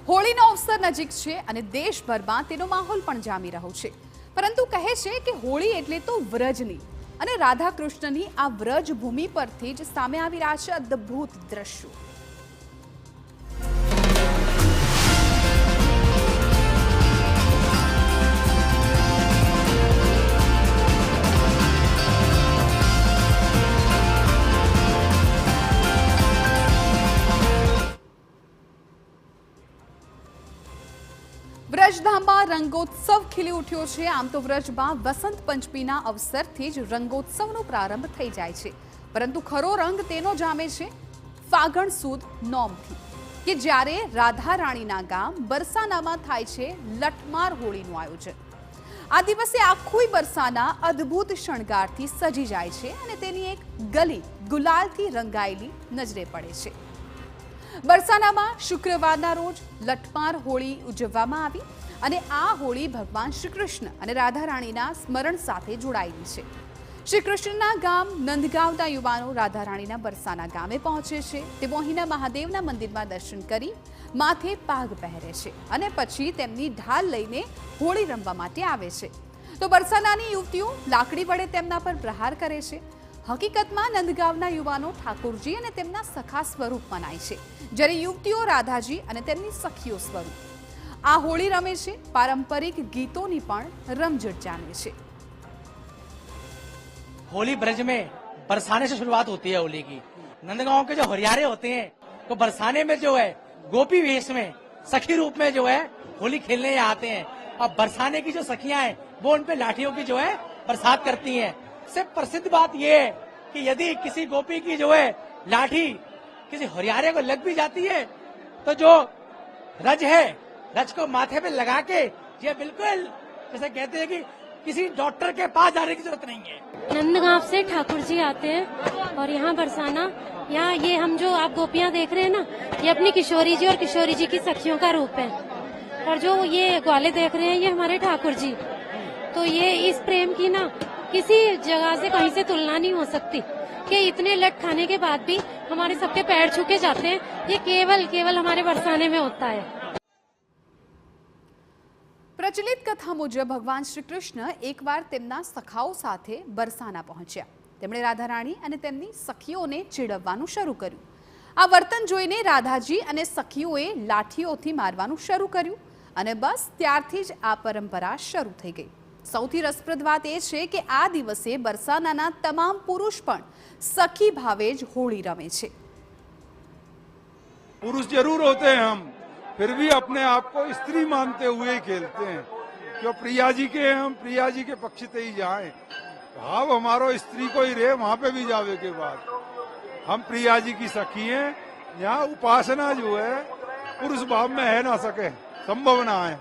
હોળીનો અવસર નજીક છે અને દેશભરમાં તેનો માહોલ પણ જામી રહ્યો છે. પરંતુ કહે છે કે હોળી એટલે તો વ્રજની અને રાધા કૃષ્ણની આ વ્રજ ભૂમિ પરથી જ સામે આવી રહ્યા છે અદ્ભુત દ્રશ્યો. વ્રજધામમાં રંગોત્સવ ખીલી ઉઠ્યો છે. આમ તો વ્રજમાં વસંત પંચમીના અવસરથી જ રંગોત્સવનો પ્રારંભ થઈ જાય છે, પરંતુ ખરો રંગ તેનો જામે છે ફાગણ સુદ નોમથી, કે જ્યારે રાધા રાણીના ગામ બરસાનામાં થાય છે લઠમાર હોળીનું આયોજન. આ દિવસે આખું બરસાના અદ્ભુત શણગારથી સજી જાય છે અને તેની એક ગલી ગુલાલથી રંગાયેલી નજરે પડે છે. બરસાનામાં શુક્રવારના રોજ લઠમાર હોળી ઉજવવામાં આવી અને આ હોળી ભગવાન શ્રી કૃષ્ણ અને રાધા રાણીના સ્મરણ સાથે જોડાયેલી છે. શ્રી કૃષ્ણના ગામ નંદગાંવના યુવાનો રાધા રાણીના બરસાના ગામે પહોંચે છે. તેઓ અહીંના મહાદેવના મંદિરમાં દર્શન કરી માથે પાગ પહેરે છે અને પછી તેમની ઢાલ લઈને હોળી રમવા માટે આવે છે. તો બરસાનાની યુવતીઓ લાકડી વડે તેમના પર પ્રહાર કરે છે. હકીકતમાં નંદગાંવના યુવાનો ઠાકોરજી અને તેમના સખા સ્વરૂપ મનાય છે, જ્યારે યુવતીઓ રાધાજી અને તેમની સખીઓ સ્વરૂપ. આ હોળી રમે છે, પારંપરિક ગીતોની પણ રમઝટ જામે છે. होली ब्रज में बरसाने से शुरुआत होती है होली की. नंदगांव के जो हरियारे होते हैं तो बरसाने में जो है गोपी वेश में सखी रूप में जो है होली खेलने यहाँ आते हैं. अब बरसाने की जो सखियां हैं वो उन पे लाठियों की जो है बरसात करती हैं. से प्रसिद्ध बात ये है कि यदि किसी गोपी की जो है लाठी किसी हरियारे को लग भी जाती है तो जो रज है रज को माथे पे लगा के ये बिल्कुल जैसे कहते हैं कि किसी डॉक्टर के पास जाने की जरूरत नहीं है. नंदगांव से ठाकुर जी आते हैं और यहाँ बरसाना, यहाँ ये हम जो आप गोपियाँ देख रहे हैं ना, ये अपनी किशोरी जी और किशोरी जी की सखियों का रूप है. और जो ये ग्वाले देख रहे हैं ये हमारे ठाकुर जी. तो ये इस प्रेम की ना किसी जगह से कहीं से तुलना नहीं हो सकती कि इतने लट खाने के बाद भी हमारे सबके पैर छू के जाते हैं. ये केवल हमारे बरसाने में होता है. પ્રચલિત કથા મુજબ ભગવાન શ્રી કૃષ્ણ એકવાર તેમના સખાઓ સાથે બરસાના પહોંચ્યા. તેમણે રાધા રાણી અને તેમની સખીઓને ચીડવવાનું શરૂ કર્યું. આ વર્તન જોઈને રાધાજી અને સખીઓએ લાઠીઓથી મારવાનું શરૂ કર્યું અને બસ ત્યારથી જ આ પરંપરા શરૂ થઈ ગઈ. સૌથી રસપ્રદ વાત એ છે કે આ દિવસે બરસાનાના તમામ પુરુષ પણ સખી ભાવે જ હોળી રમે છે. पुरुष जरूर होते हैं हम, फिर भी अपने आप को स्त्री मानते हुए ही खेलते हैं. क्यों प्रिया जी के हम प्रिया जी के पक्ष से ही जाएं. भाव हमारो स्त्री को ही रहे वहां पे भी जावे के बाद हम प्रिया जी की सखी हैं. यहाँ उपासना जो है पुरुष भाव में है ना सके, संभव ना है.